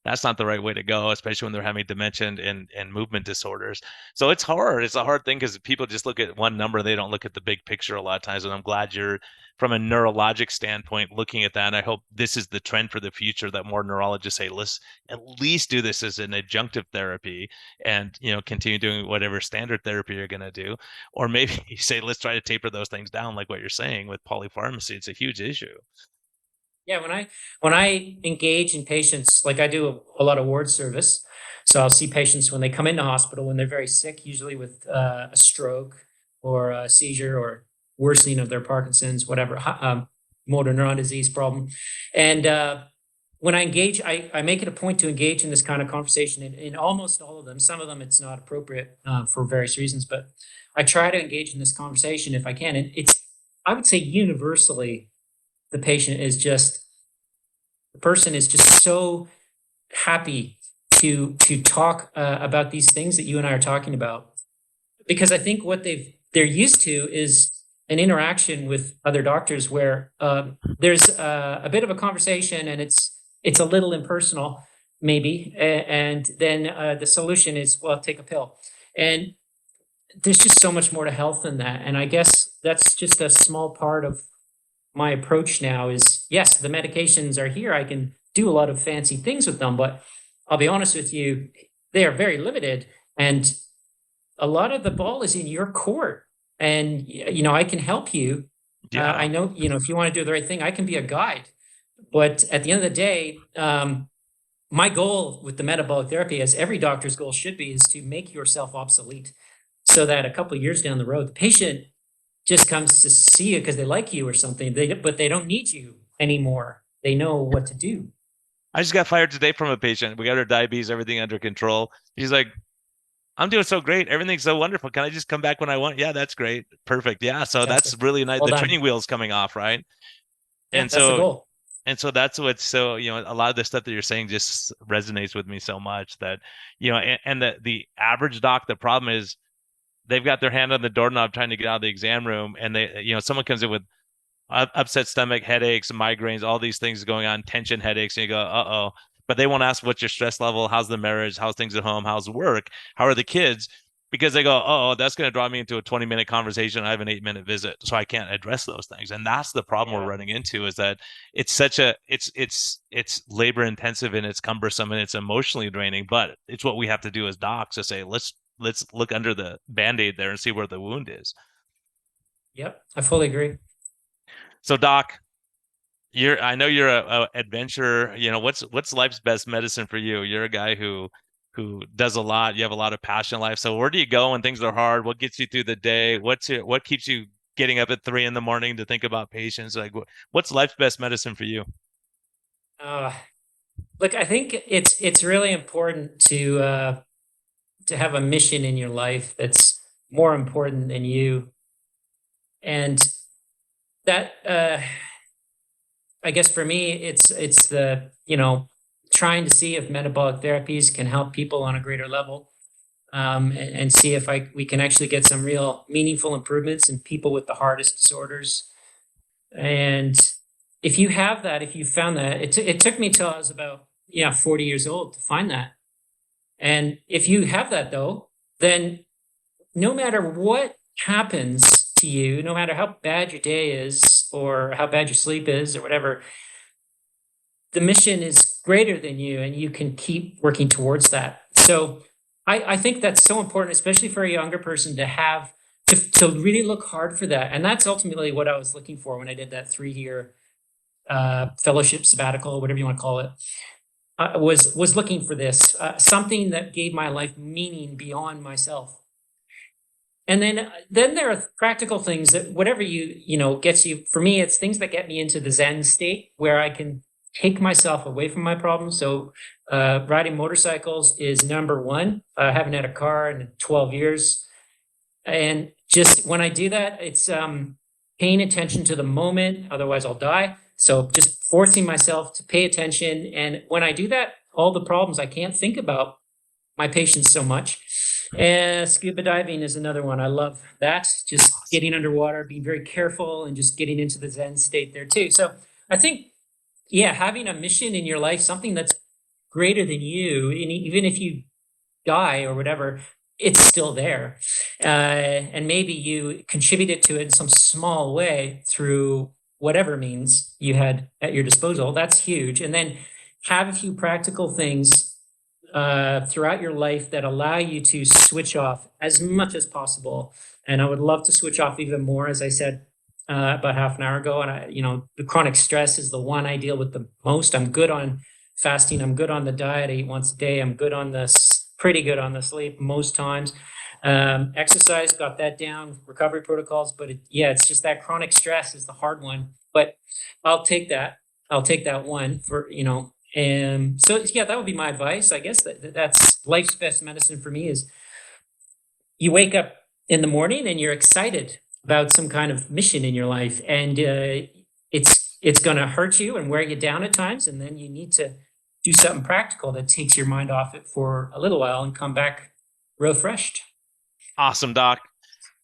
that's not the right way to go, especially when they're having dementia and movement disorders. So it's hard. It's a hard thing because people just look at one number. They don't look at the big picture a lot of times. And I'm glad you're, from a neurologic standpoint, looking at that. And I hope this is the trend for the future, that more neurologists say, let's at least do this as an adjunctive therapy and, continue doing whatever standard therapy you're going to do. Or maybe you say, let's try to taper those things down, like what you're saying with polypharmacy. It's a huge issue. Yeah, when I engage in patients, like I do a lot of ward service, so I'll see patients when they come into hospital when they're very sick, usually with a stroke or a seizure or worsening of their Parkinson's, whatever, motor neuron disease problem. And when I engage, I make it a point to engage in this kind of conversation in almost all of them. Some of them it's not appropriate for various reasons, but I try to engage in this conversation if I can. And I would say universally, the person is just so happy to talk about these things that you and I are talking about, because I think what they're used to is an interaction with other doctors where there's a bit of a conversation and it's a little impersonal maybe, and then the solution is, well, take a pill. And there's just so much more to health than that. And I guess that's just a small part of my approach now is, yes, the medications are here. I can do a lot of fancy things with them, but I'll be honest with you, they are very limited. And a lot of the ball is in your court. And, I can help you. Yeah. I know, if you want to do the right thing, I can be a guide. But at the end of the day, my goal with the metabolic therapy, as every doctor's goal should be, is to make yourself obsolete so that a couple of years down the road, the patient just comes to see you because they like you or something, but they don't need you anymore. they know what to do. I just got fired today from a patient. We got her diabetes, everything under control. She's like, I'm doing so great. Everything's so wonderful. Can I just come back when I want? Yeah, that's great. Perfect. Yeah. So that's Fantastic. really nice. Well The done. training wheel's coming off, right? Yeah, And that's the so goal. that's what's so, a lot of the stuff that you're saying just resonates with me so much that, and the average doc, the problem is they've got their hand on the doorknob trying to get out of the exam room, and someone comes in with upset stomach, headaches, migraines, all these things going on, tension headaches, and you go, uh-oh. But they won't ask what's your stress level, how's the marriage, how's things at home, how's work, how are the kids? Because they go, oh, that's going to draw me into a 20-minute conversation. I have an 8-minute visit, so I can't address those things. And that's the problem we're Yeah. running into is that it's labor intensive and it's cumbersome and it's emotionally draining. But it's what we have to do as docs to say, let's look under the Band-Aid there and see where the wound is. Yep. I fully agree. So, Doc, I know you're a adventurer. What's life's best medicine for you? You're a guy who does a lot. You have a lot of passion in life. So where do you go when things are hard? What gets you through the day? What keeps you getting up at 3 a.m. to think about patients? Like what's life's best medicine for you? Uh, Look, I think it's really important to have a mission in your life that's more important than you, and that I guess for me, it's the trying to see if metabolic therapies can help people on a greater level, and see if we can actually get some real meaningful improvements in people with the hardest disorders. And if you have that, if you found that, it took me till I was about 40 years old to find that. And if you have that though, then no matter what happens to you, no matter how bad your day is or how bad your sleep is or whatever, the mission is greater than you and you can keep working towards that. So I think that's so important, especially for a younger person to have to really look hard for that. And that's ultimately what I was looking for when I did that 3 year fellowship sabbatical, whatever you want to call it. Was looking for this, something that gave my life meaning beyond myself. And then there are practical things that whatever gets you. For me, it's things that get me into the Zen state where I can take myself away from my problems. So riding motorcycles is number one. I haven't had a car in 12 years. And just when I do that, it's paying attention to the moment, otherwise I'll die. So just forcing myself to pay attention. And when I do that, all the problems I can't think about my patients so much. And scuba diving is another one. I love that. Just getting underwater, being very careful, and just getting into the Zen state there too. So I think, yeah, having a mission in your life, something that's greater than you, and even if you die or whatever, it's still there. And maybe you contributed to it in some small way through whatever means you had at your disposal. That's huge. And then have a few practical things throughout your life that allow you to switch off as much as possible. And I would love to switch off even more, as I said about half an hour ago. And the chronic stress is the one I deal with the most. I'm good on fasting. I'm good on the diet. I eat once a day. I'm good on this, pretty good on the sleep most times. Exercise, got that down. Recovery protocols, but it's just that chronic stress is the hard one. But I'll take that. I'll take that one for. And so, yeah, that would be my advice. I guess that's life's best medicine for me is you wake up in the morning and you're excited about some kind of mission in your life, and it's going to hurt you and wear you down at times, and then you need to do something practical that takes your mind off it for a little while and come back refreshed. Awesome, Doc.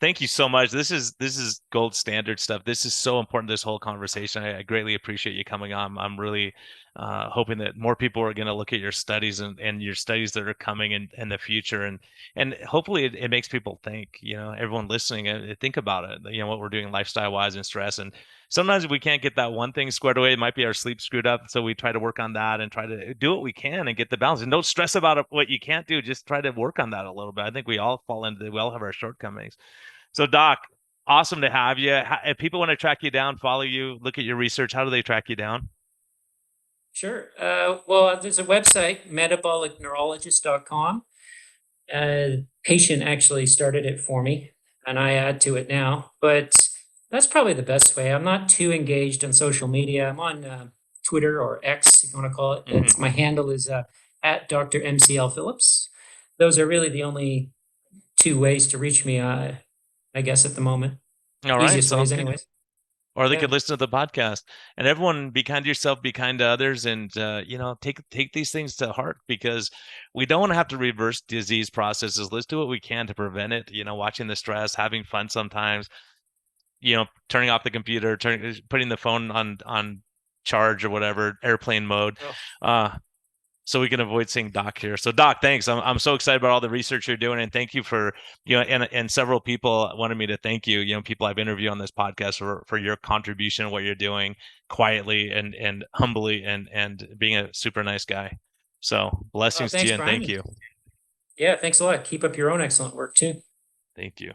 Thank you so much. This is gold standard stuff. This is so important, this whole conversation. I greatly appreciate you coming on. I'm really hoping that more people are going to look at your studies and your studies that are coming in the future. And hopefully it makes people think, everyone listening, think about it, what we're doing lifestyle wise and stress. And sometimes we can't get that one thing squared away. It might be our sleep screwed up. So we try to work on that and try to do what we can and get the balance. And don't stress about what you can't do. Just try to work on that a little bit. I think we all we all have our shortcomings. So, Doc, awesome to have you. If people want to track you down, follow you, look at your research, how do they track you down? Sure. Well, there's a website, metabolicneurologist.com. Patient actually started it for me, and I add to it now. But that's probably the best way. I'm not too engaged on social media. I'm on Twitter or X, if you want to call it. Mhm. My handle is at Dr. MCL Phillips. Those are really the only two ways to reach me, I guess, at the moment. All right, Easiest sounds ways, good. anyways. Or they Yeah. could listen to the podcast. And everyone, be kind to yourself, be kind to others, and take these things to heart, because we don't have to reverse disease processes. Let's do what we can to prevent it. Watching the stress, having fun sometimes. Turning off the computer, putting the phone on charge or whatever, airplane mode. Oh, So we can avoid saying Doc here. So Doc, thanks. I'm so excited about all the research you're doing, and thank you for and several people wanted me to thank you. People I've interviewed on this podcast for your contribution, what you're doing quietly and humbly, and being a super nice guy. So blessings to thanks, you, and Brian. thank you. Yeah, thanks a lot. Keep up your own excellent work too. Thank you.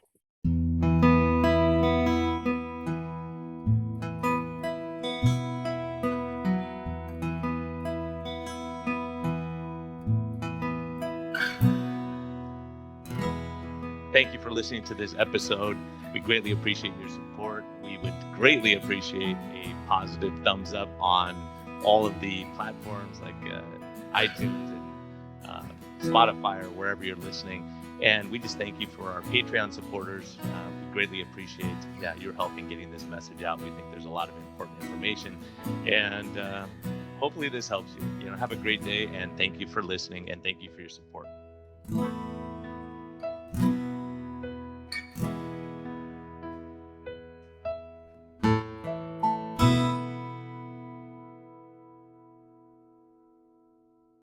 Thank you for listening to this episode. We greatly appreciate your support. We would greatly appreciate a positive thumbs up on all of the platforms like iTunes and Spotify or wherever you're listening. And we just thank you for our Patreon supporters. We greatly appreciate your help in getting this message out. We think there's a lot of important information. And hopefully this helps you. Have a great day, and thank you for listening, and thank you for your support.